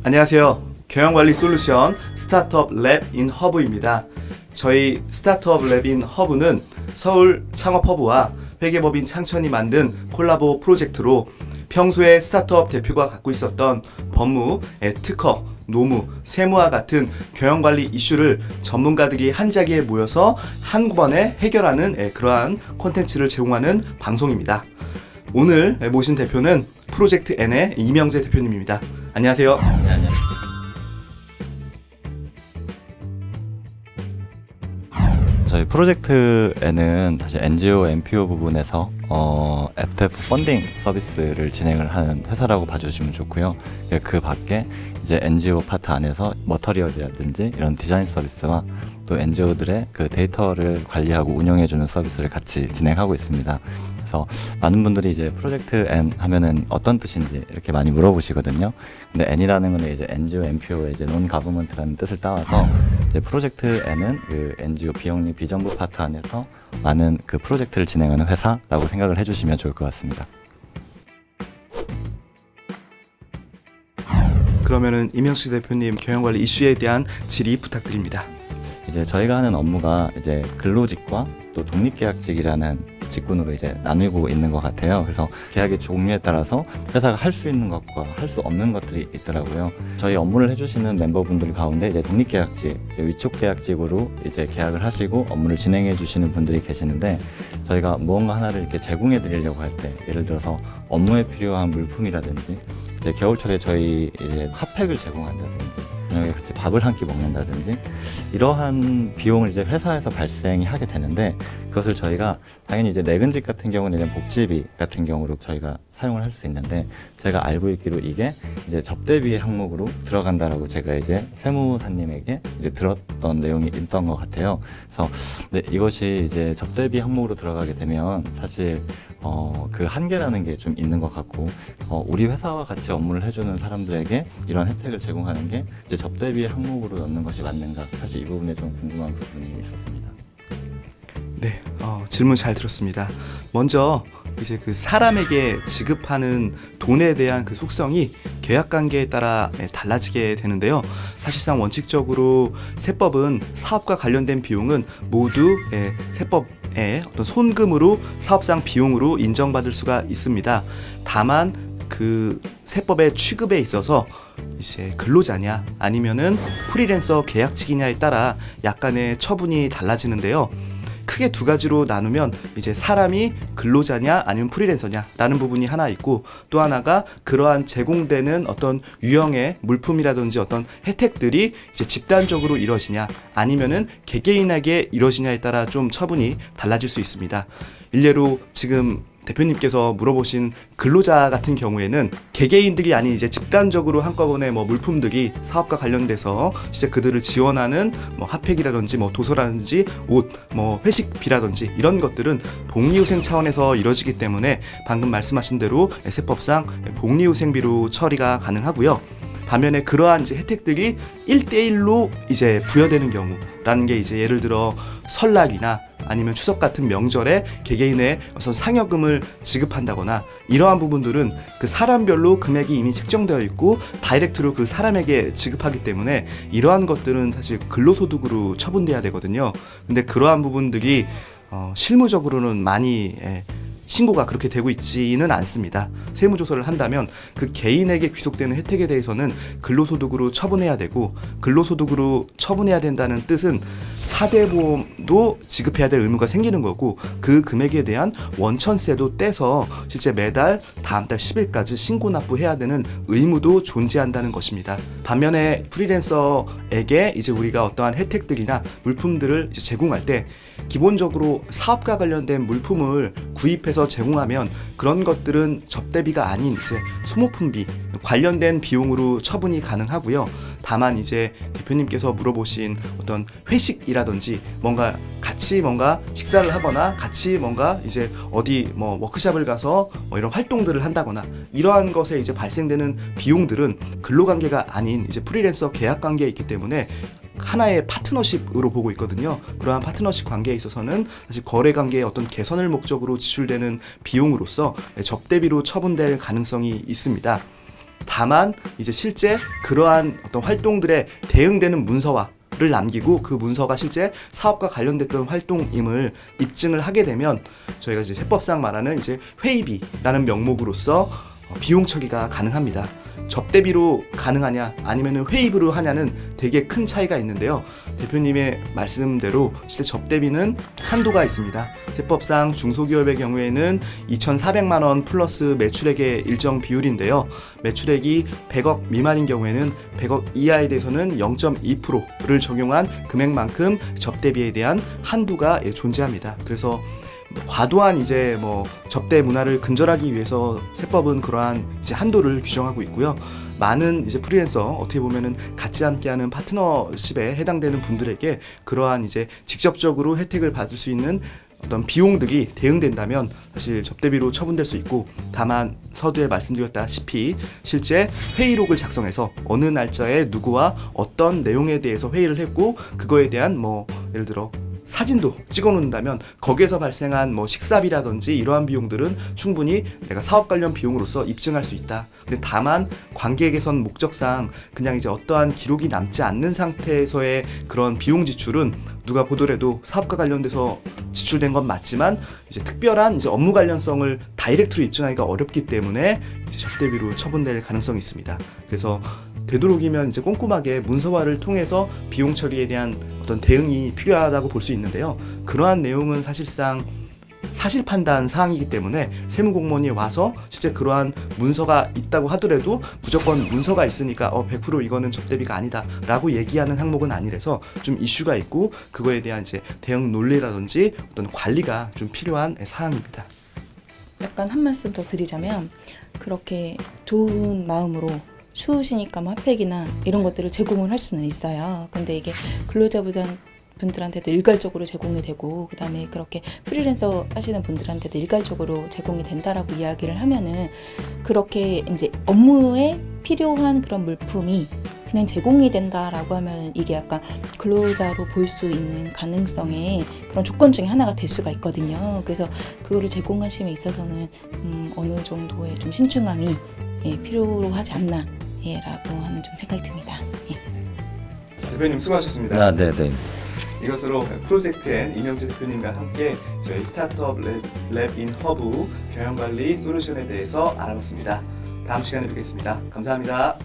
안녕하세요. 경영관리 솔루션 스타트업 랩 인 허브입니다. 저희 스타트업 랩 인 허브는 서울 창업허브와 회계법인 창천이 만든 콜라보 프로젝트로 평소에 스타트업 대표가 갖고 있었던 법무, 특허, 노무, 세무와 같은 경영관리 이슈를 전문가들이 한 자리에 모여서 한번에 해결하는 그러한 콘텐츠를 제공하는 방송입니다. 오늘 모신 대표는 프로젝트 N의 이명재 대표님입니다. 안녕하세요. 네, 안녕하세요. 저희 프로젝트에는 사실 NGO, NPO 부분에서 FTF 펀딩 서비스를 진행을 하는 회사라고 봐주시면 좋고요. 그 밖에 이제 NGO 파트 안에서 머터리얼이라든지 이런 디자인 서비스와 또 NGO들의 그 데이터를 관리하고 운영해주는 서비스를 같이 진행하고 있습니다. 그래서 많은 분들이 이제 프로젝트 N 하면은 어떤 뜻인지 이렇게 많이 물어보시거든요. 근데 N이라는 건 이제 NGO, NPO의 이제 논 가버먼트라는 뜻을 따와서 이제 프로젝트 N은 그 NGO 비영리 비정부 파트 안에서 많은 그 프로젝트를 진행하는 회사라고 생각을 해주시면 좋을 것 같습니다. 그러면은 이명수 대표님 경영관리 이슈에 대한 질의 부탁드립니다. 이제 저희가 하는 업무가 이제 근로직과 또 독립계약직이라는 직군으로 이제 나누고 있는 것 같아요. 그래서 계약의 종류에 따라서 회사가 할 수 있는 것과 할 수 없는 것들이 있더라고요. 저희 업무를 해주시는 멤버분들 가운데 이제 독립계약직, 이제 위촉계약직으로 이제 계약을 하시고 업무를 진행해 주시는 분들이 계시는데 저희가 무언가 하나를 이렇게 제공해 드리려고 할 때 예를 들어서 업무에 필요한 물품이라든지 이제 겨울철에 저희 이제 핫팩을 제공한다든지 저녁에 같이 밥을 한 끼 먹는다든지 이러한 비용을 이제 회사에서 발생이 하게 되는데 그것을 저희가 당연히 이제 내근직 같은 경우는 이제 복지비 같은 경우로 저희가 사용을 할 수 있는데 제가 알고 있기로 이게 이제 접대비의 항목으로 들어간다라고 제가 이제 세무사님에게 이제 들었던 내용이 있던 것 같아요. 그래서 네, 이것이 이제 접대비 항목으로 들어가게 되면 사실 그 한계라는 게 좀 있는 것 같고 우리 회사와 같이 업무를 해주는 사람들에게 이런 혜택을 제공하는 게 이제 접대비 항목으로 넣는 것이 맞는가 사실 이 부분에 좀 궁금한 부분이 있었습니다. 네, 질문 잘 들었습니다. 먼저 이제 그 사람에게 지급하는 돈에 대한 그 속성이 계약관계에 따라 달라지게 되는데요. 사실상 원칙적으로 세법은 사업과 관련된 비용은 모두 세법의 어떤 손금으로 사업상 비용으로 인정받을 수가 있습니다. 다만 그 세법의 취급에 있어서 이제 근로자냐 아니면은 프리랜서 계약직이냐에 따라 약간의 처분이 달라지는데요. 크게 두 가지로 나누면 이제 사람이 근로자냐 아니면 프리랜서냐라는 부분이 하나 있고 또 하나가 그러한 제공되는 어떤 유형의 물품이라든지 어떤 혜택들이 이제 집단적으로 이루어지냐 아니면은 개개인에게 이루어지냐에 따라 좀 처분이 달라질 수 있습니다. 일례로 지금 대표님께서 물어보신 근로자 같은 경우에는 개개인들이 아닌 이제 집단적으로 한꺼번에 뭐 물품들이 사업과 관련돼서 진짜 그들을 지원하는 뭐 핫팩이라든지 뭐 도서라든지 옷, 뭐 회식비라든지 이런 것들은 복리후생 차원에서 이루어지기 때문에 방금 말씀하신 대로 세법상 복리후생비로 처리가 가능하고요. 반면에 그러한 이제 혜택들이 1대1로 이제 부여되는 경우라는 게 이제 예를 들어 설날이나 아니면 추석 같은 명절에 개개인의 어떤 상여금을 지급한다거나 이러한 부분들은 그 사람별로 금액이 이미 책정되어 있고 다이렉트로 그 사람에게 지급하기 때문에 이러한 것들은 사실 근로소득으로 처분돼야 되거든요. 근데 그러한 부분들이 실무적으로는 많이 신고가 그렇게 되고 있지는 않습니다. 세무조사를 한다면 그 개인에게 귀속되는 혜택에 대해서는 근로소득으로 처분해야 되고 근로소득으로 처분해야 된다는 뜻은 사대보험도 지급해야 될 의무가 생기는 거고 그 금액에 대한 원천세도 떼서 실제 매달 다음 달 10일까지 신고 납부해야 되는 의무도 존재한다는 것입니다. 반면에 프리랜서에게 이제 우리가 어떠한 혜택들이나 물품들을 이제 제공할 때 기본적으로 사업과 관련된 물품을 구입해서 제공하면 그런 것들은 접대비가 아닌 이제 소모품비 관련된 비용으로 처분이 가능하고요. 다만 이제 대표님께서 물어보신 어떤 회식이라든지 뭔가 같이 뭔가 식사를 하거나 같이 뭔가 이제 어디 뭐 워크숍을 가서 뭐 이런 활동들을 한다거나 이러한 것에 이제 발생되는 비용들은 근로관계가 아닌 이제 프리랜서 계약 관계에 있기 때문에 하나의 파트너십으로 보고 있거든요. 그러한 파트너십 관계에 있어서는 사실 거래 관계의 어떤 개선을 목적으로 지출되는 비용으로서 접대비로 처분될 가능성이 있습니다. 다만 이제 실제 그러한 어떤 활동들에 대응되는 문서를 남기고 그 문서가 실제 사업과 관련됐던 활동임을 입증을 하게 되면 저희가 이제 세법상 말하는 이제 회의비라는 명목으로서 비용 처리가 가능합니다. 접대비로 가능하냐 아니면 회의비로 하냐는 되게 큰 차이가 있는데요. 대표님의 말씀대로 실제 접대비는 한도가 있습니다. 세법상 중소기업의 경우에는 2,400만 원 플러스 매출액의 일정 비율인데요. 매출액이 100억 미만인 경우에는 100억 이하에 대해서는 0.2%를 적용한 금액만큼 접대비에 대한 한도가 존재합니다. 그래서 과도한 이제 뭐 접대 문화를 근절하기 위해서 세법은 그러한 이제 한도를 규정하고 있고요. 많은 이제 프리랜서 어떻게 보면은 같이 함께하는 파트너십에 해당되는 분들에게 그러한 이제 직접적으로 혜택을 받을 수 있는 어떤 비용들이 대응된다면 사실 접대비로 처분될 수 있고, 다만 서두에 말씀드렸다시피 실제 회의록을 작성해서 어느 날짜에 누구와 어떤 내용에 대해서 회의를 했고 그거에 대한 뭐 예를 들어 사진도 찍어 놓는다면 거기에서 발생한 뭐 식사비라든지 이러한 비용들은 충분히 내가 사업 관련 비용으로서 입증할 수 있다. 근데 다만 관계 개선 목적상 그냥 이제 어떠한 기록이 남지 않는 상태에서의 그런 비용 지출은 누가 보더라도 사업과 관련돼서 지출된 건 맞지만 이제 특별한 이제 업무 관련성을 다이렉트로 입증하기가 어렵기 때문에 이제 접대비로 처분될 가능성이 있습니다. 그래서 되도록이면 이제 꼼꼼하게 문서화를 통해서 비용 처리에 대한 어떤 대응이 필요하다고 볼 수 있는데요. 그러한 내용은 사실상 사실 판단 사항이기 때문에 세무공무원이 와서 실제 그러한 문서가 있다고 하더라도 무조건 문서가 있으니까 100% 이거는 접대비가 아니다 라고 얘기하는 항목은 아니라서 좀 이슈가 있고 그거에 대한 이제 대응 논리라든지 어떤 관리가 좀 필요한 사항입니다. 약간 한 말씀 더 드리자면, 그렇게 좋은 마음으로 추우시니까 뭐 핫팩이나 이런 것들을 제공을 할 수는 있어요. 근데 이게 근로자분들한테도 일괄적으로 제공이 되고, 그 다음에 그렇게 프리랜서 하시는 분들한테도 일괄적으로 제공이 된다라고 이야기를 하면은, 그렇게 이제 업무에 필요한 그런 물품이 그냥 제공이 된다라고 하면 이게 약간 근로자로 보일 수 있는 가능성의 그런 조건 중에 하나가 될 수가 있거든요. 그래서 그거를 제공하심에 있어서는 어느 정도의 좀 신중함이 필요로 하지 않나 라고 하는 좀 생각이 듭니다. 대표님 수고하셨습니다. 네네. 이것으로 프로젝트엔 이명재 대표님과 함께 저희 스타트업 랩인 허브 경영관리 솔루션에 대해서 알아봤습니다. 다음 시간에 뵙겠습니다. 감사합니다.